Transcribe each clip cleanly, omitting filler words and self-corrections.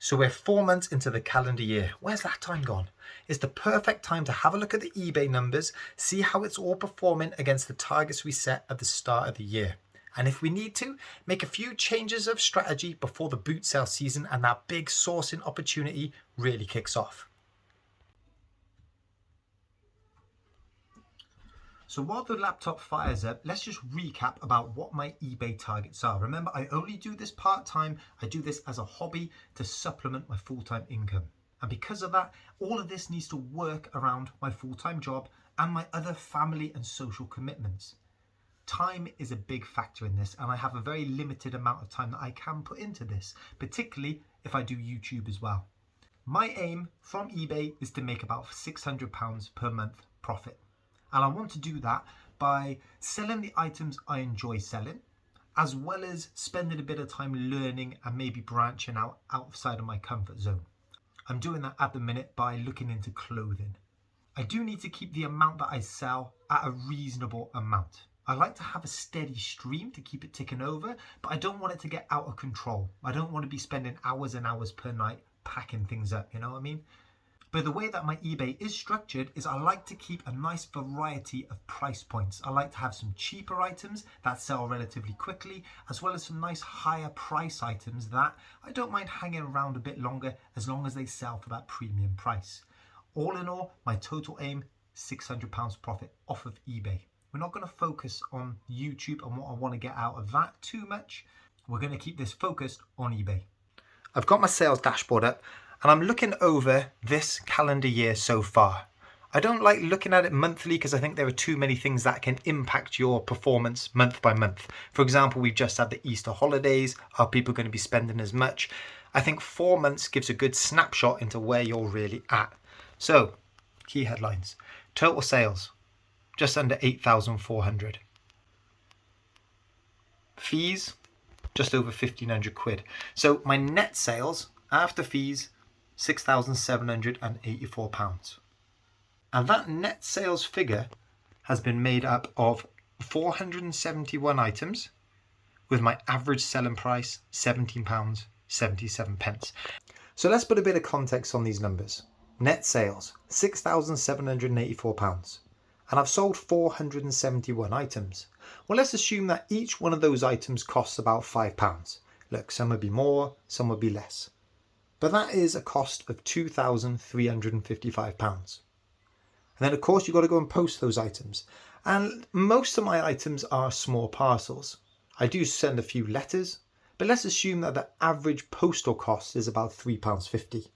So we're 4 months into the calendar year. Where's that time gone? It's the perfect time to have a look at the eBay numbers, see how it's all performing against the targets we set at the start of the year. And if we need to, make a few changes of strategy before the boot sale season and that big sourcing opportunity really kicks off. So while the laptop fires up, let's just recap about what my eBay targets are. Remember, I only do this part-time. I do this as a hobby to supplement my full-time income. And because of that, all of this needs to work around my full-time job and my other family and social commitments. Time is a big factor in this, and I have a very limited amount of time that I can put into this, particularly if I do YouTube as well. My aim from eBay is to make about £600 per month profit. And I want to do that by selling the items I enjoy selling, as well as spending a bit of time learning and maybe branching out outside of my comfort zone. I'm doing that at the minute by looking into clothing. I do need to keep the amount that I sell at a reasonable amount. I like to have a steady stream to keep it ticking over, but I don't want it to get out of control. I don't want to be spending hours and hours per night packing things up, you know what I mean? But the way that my eBay is structured is I like to keep a nice variety of price points. I like to have some cheaper items that sell relatively quickly, as well as some nice higher price items that I don't mind hanging around a bit longer as long as they sell for that premium price. All in all, my total aim, £600 profit off of eBay. We're not going to focus on YouTube and what I want to get out of that too much. We're going to keep this focused on eBay. I've got my sales dashboard up, and I'm looking over this calendar year so far. I don't like looking at it monthly because I think there are too many things that can impact your performance month by month. For example, we've just had the Easter holidays. Are people going to be spending as much? I think 4 months gives a good snapshot into where you're really at. So, key headlines. Total sales, just under 8,400. Fees, just over 1,500 quid. So my net sales after fees, £6,784. And that net sales figure has been made up of 471 items with my average selling price £17.77. So let's put a bit of context on these numbers. Net sales, £6,784. And I've sold 471 items. Well, let's assume that each one of those items costs about £5. Look, some would be more, some would be less. But that is a cost of £2,355. And then of course you've got to go and post those items. And most of my items are small parcels. I do send a few letters, but let's assume that the average postal cost is about £3.50.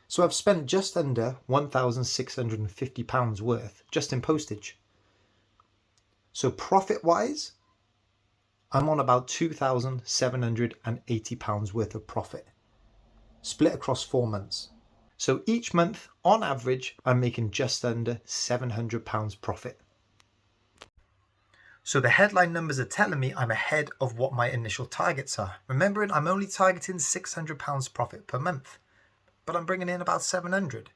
So I've spent just under £1,650 worth just in postage. So profit wise, I'm on about £2,780 worth of profit, split across 4 months. So each month, on average, I'm making just under £700 profit. So the headline numbers are telling me I'm ahead of what my initial targets are. Remembering I'm only targeting £600 profit per month, but I'm bringing in about 700.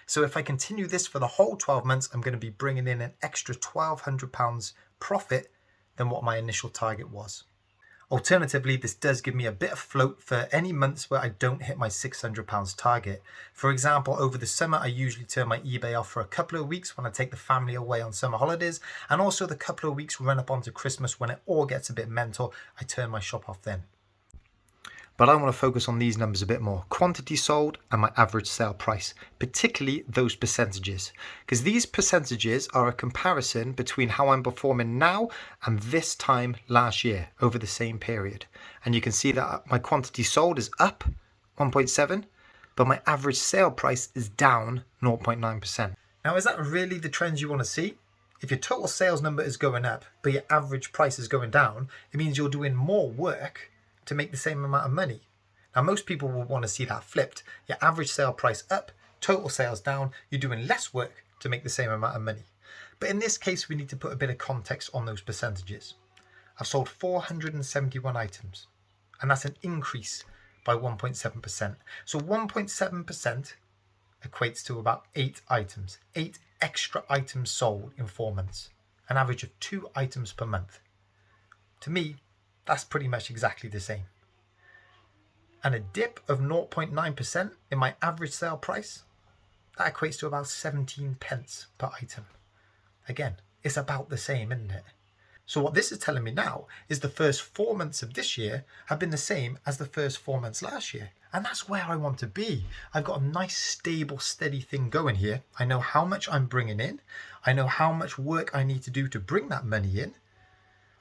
So if I continue this for the whole 12 months, I'm going to be bringing in an extra £1,200 profit than what my initial target was. Alternatively, this does give me a bit of float for any months where I don't hit my £600 target. For example, over the summer, I usually turn my eBay off for a couple of weeks when I take the family away on summer holidays, and also the couple of weeks run up onto Christmas when it all gets a bit mental, I turn my shop off then. But I want to focus on these numbers a bit more. Quantity sold and my average sale price, particularly those percentages. Because these percentages are a comparison between how I'm performing now and this time last year over the same period. And you can see that my quantity sold is up 1.7, but my average sale price is down 0.9%. Now, is that really the trends you want to see? If your total sales number is going up, but your average price is going down, it means you're doing more work to make the same amount of money. Now, most people will want to see that flipped. Your average sale price up, total sales down, you're doing less work to make the same amount of money. But in this case, we need to put a bit of context on those percentages. I've sold 471 items, and that's an increase by 1.7%. So 1.7% equates to about 8 items, 8 extra items sold in 4 months, an average of 2 items per month. To me, that's pretty much exactly the same. And a dip of 0.9% in my average sale price, that equates to about 17 pence per item. Again, it's about the same, isn't it? So what this is telling me now is the first 4 months of this year have been the same as the first 4 months last year. And that's where I want to be. I've got a nice, stable, steady thing going here. I know how much I'm bringing in. I know how much work I need to do to bring that money in.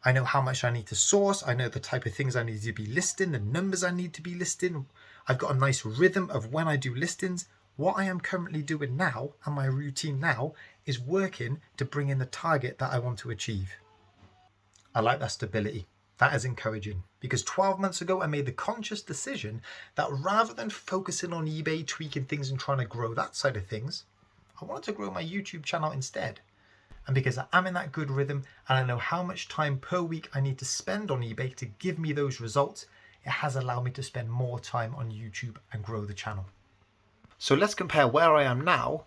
I know how much I need to source. I know the type of things I need to be listing, the numbers I need to be listing. I've got a nice rhythm of when I do listings. What I am currently doing now and my routine now is working to bring in the target that I want to achieve. I like that stability. That is encouraging, because 12 months ago I made the conscious decision that rather than focusing on eBay, tweaking things and trying to grow that side of things, I wanted to grow my YouTube channel instead. And because I am in that good rhythm and I know how much time per week I need to spend on eBay to give me those results, it has allowed me to spend more time on YouTube and grow the channel. So let's compare where I am now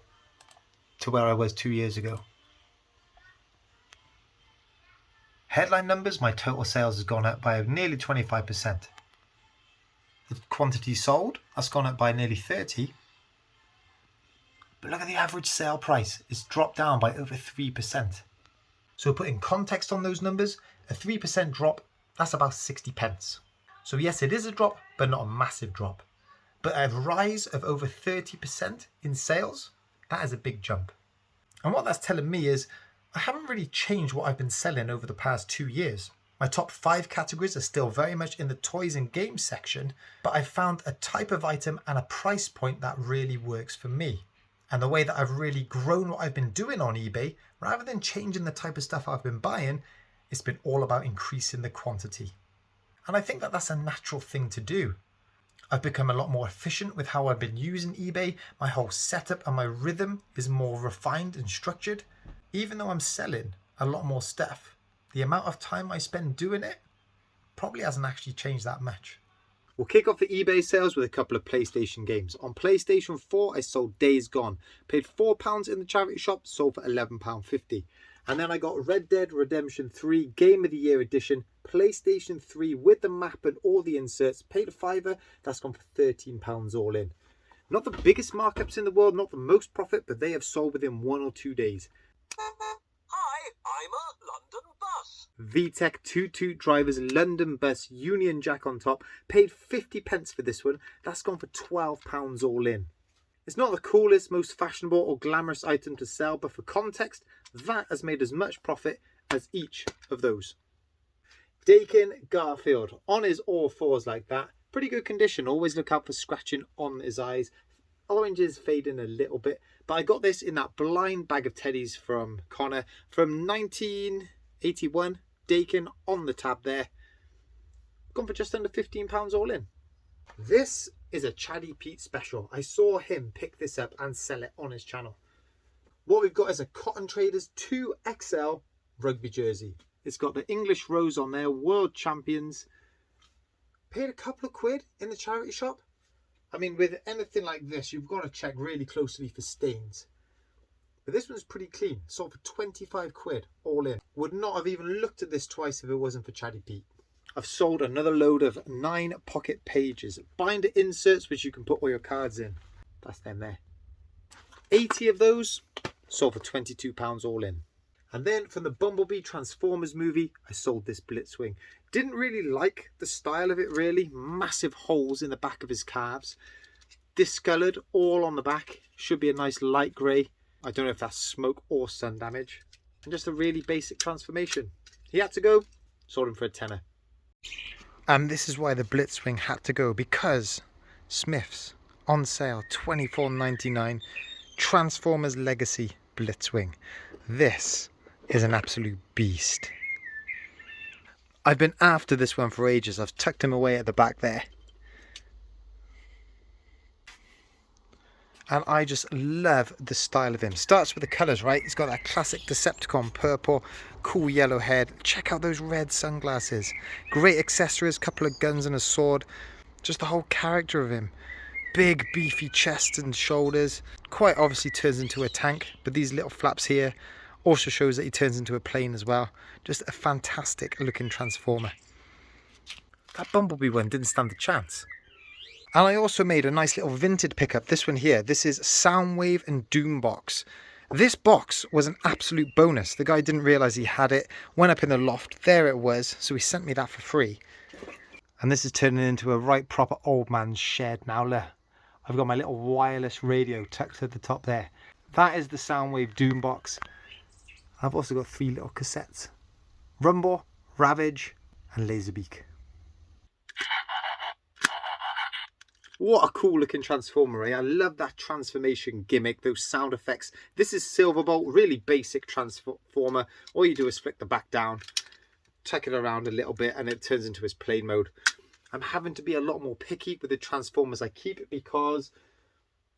to where I was 2 years ago. Headline numbers, my total sales has gone up by nearly 25%. The quantity sold, that's gone up by nearly 30%. But look at the average sale price, it's dropped down by over 3%. So putting context on those numbers, a 3% drop, that's about 60 pence. So yes, it is a drop, but not a massive drop. But a rise of over 30% in sales, that is a big jump. And what that's telling me is, I haven't really changed what I've been selling over the past 2 years. My top 5 categories are still very much in the toys and games section, but I've found a type of item and a price point that really works for me. And the way that I've really grown what I've been doing on eBay, rather than changing the type of stuff I've been buying, it's been all about increasing the quantity. And I think that that's a natural thing to do. I've become a lot more efficient with how I've been using eBay. My whole setup and my rhythm is more refined and structured. Even though I'm selling a lot more stuff, the amount of time I spend doing it probably hasn't actually changed that much. We'll kick off the eBay sales with a couple of PlayStation games. On PlayStation 4, I sold Days Gone. Paid £4 in the charity shop, sold for £11.50. And then I got Red Dead Redemption 3 Game of the Year Edition, PlayStation 3 with the map and all the inserts. Paid a £5, that's gone for £13 all in. Not the biggest markups in the world, not the most profit, but they have sold within 1 or 2 days. Hi, I'm a London bus. VTech 22 Drivers London Bus Union Jack on top. Paid 50 pence for this one. That's gone for £12 all in. It's not the coolest, most fashionable or glamorous item to sell, but for context, that has made as much profit as each of those. Dakin Garfield, on his all fours like that. Pretty good condition. Always look out for scratching on his eyes. Orange is fading a little bit, but I got this in that blind bag of teddies from Connor from 1981. Dakin on the tab there. Gone for just under £15 all in. This is a Chatty Pete special. I saw him pick this up and sell it on his channel. What we've got is a Cotton Traders 2XL rugby jersey. It's got the English Rose on there, world champions. Paid a couple of quid in the charity shop. I mean, with anything like this, you've got to check really closely for stains. But this one's pretty clean. Sold for 25 quid all in. Would not have even looked at this twice if it wasn't for Chatty Pete. I've sold another load of 9 pocket pages. Binder inserts which you can put all your cards in. That's them there. 80 of those sold for £22 all in. And then from the Bumblebee Transformers movie, I sold this Blitzwing. Didn't really like the style of it really. Massive holes in the back of his calves. Discoloured all on the back. Should be a nice light grey. I don't know if that's smoke or sun damage. And just a really basic transformation. He had to go. Sold him for a tenner. And this is why the Blitzwing had to go. Because Smith's on sale $24.99. Transformers Legacy Blitzwing. This is an absolute beast. I've been after this one for ages. I've tucked him away at the back there. And I just love the style of him. Starts with the colours, right? He's got that classic Decepticon purple, cool yellow head. Check out those red sunglasses. Great accessories, couple of guns and a sword. Just the whole character of him. Big beefy chest and shoulders. Quite obviously turns into a tank, but these little flaps here also shows that he turns into a plane as well. Just a fantastic looking Transformer. That Bumblebee one didn't stand a chance. And I also made a nice little Vinted pickup. This one here, this is Soundwave and Doombox. This box was an absolute bonus. The guy didn't realize he had it, went up in the loft, there it was, so he sent me that for free. And this is turning into a right proper old man's shed now. Look, I've got my little wireless radio tucked at the top there. That is the Soundwave Doombox. I've also got 3 little cassettes. Rumble, Ravage and Laserbeak. What a cool looking transformer, eh? I love that transformation gimmick, those sound effects. This is Silverbolt, really basic transformer. All you do is flick the back down, tuck it around a little bit and it turns into his plane mode. I'm having to be a lot more picky with the transformers I keep because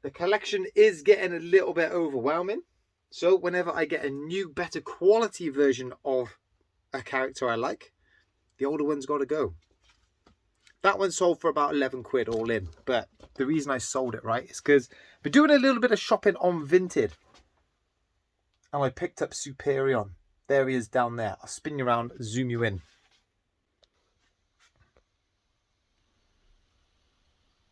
the collection is getting a little bit overwhelming. So whenever I get a new, better quality version of a character I like, the older one's got to go. That one sold for about 11 quid all in. But the reason I sold it, right, is because I've been doing a little bit of shopping on Vinted. And I picked up Superion. There he is down there. I'll spin you around, zoom you in.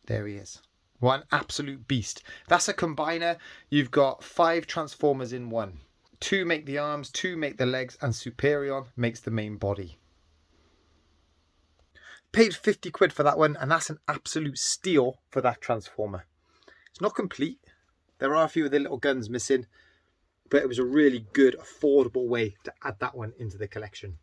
There he is. What an absolute beast. That's a combiner. You've got 5 transformers in one. 2 make the arms, 2 make the legs, and Superion makes the main body. Paid 50 quid for that one, and that's an absolute steal for that transformer. It's not complete. There are a few of the little guns missing, but it was a really good, affordable way to add that one into the collection.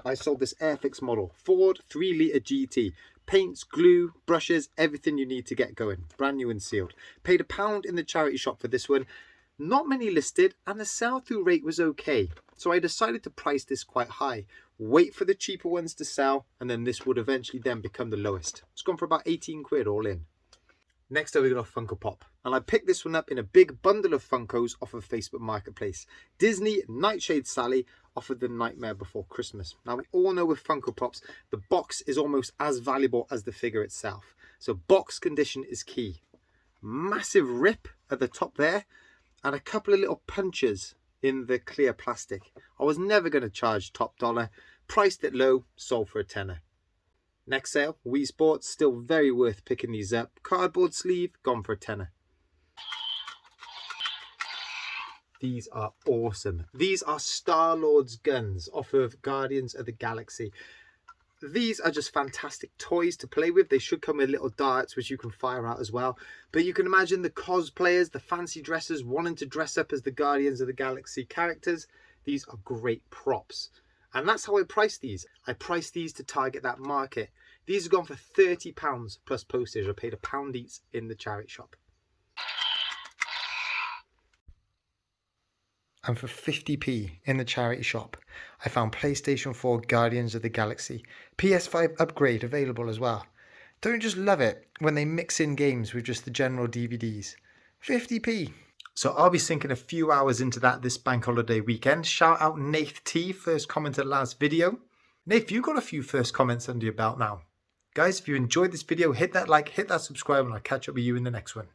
I sold this Airfix model, Ford 3-litre GT. Paints, glue, brushes, everything you need to get going. Brand new and sealed. Paid £1 in the charity shop for this one. Not many listed, and the sell-through rate was okay. So I decided to price this quite high. Wait for the cheaper ones to sell, and then this would eventually then become the lowest. It's gone for about 18 quid all in. Next up we got a Funko Pop, and I picked this one up in a big bundle of Funkos off of Facebook Marketplace. Disney Nightshade Sally offered the Nightmare Before Christmas. Now we all know with Funko Pops, the box is almost as valuable as the figure itself. So box condition is key. Massive rip at the top there, and a couple of little punches in the clear plastic. I was never going to charge top dollar. Priced it low, sold for a tenner. Next sale, Wii Sports, still very worth picking these up. Cardboard sleeve, gone for a tenner. These are awesome. These are Star-Lord's guns off of Guardians of the Galaxy. These are just fantastic toys to play with. They should come with little darts which you can fire out as well. But you can imagine the cosplayers, the fancy dressers wanting to dress up as the Guardians of the Galaxy characters. These are great props. And that's how I price these. I price these to target that market. These have gone for £30 plus postage. I paid £1 each in the charity shop. And for 50p in the charity shop, I found PlayStation 4 Guardians of the Galaxy. PS5 upgrade available as well. Don't just love it when they mix in games with just the general DVDs. 50p. So I'll be sinking a few hours into that this bank holiday weekend. Shout out Nath T, first comment at last video. Nath, you've got a few first comments under your belt now. Guys, if you enjoyed this video, hit that like, hit that subscribe, and I'll catch up with you in the next one.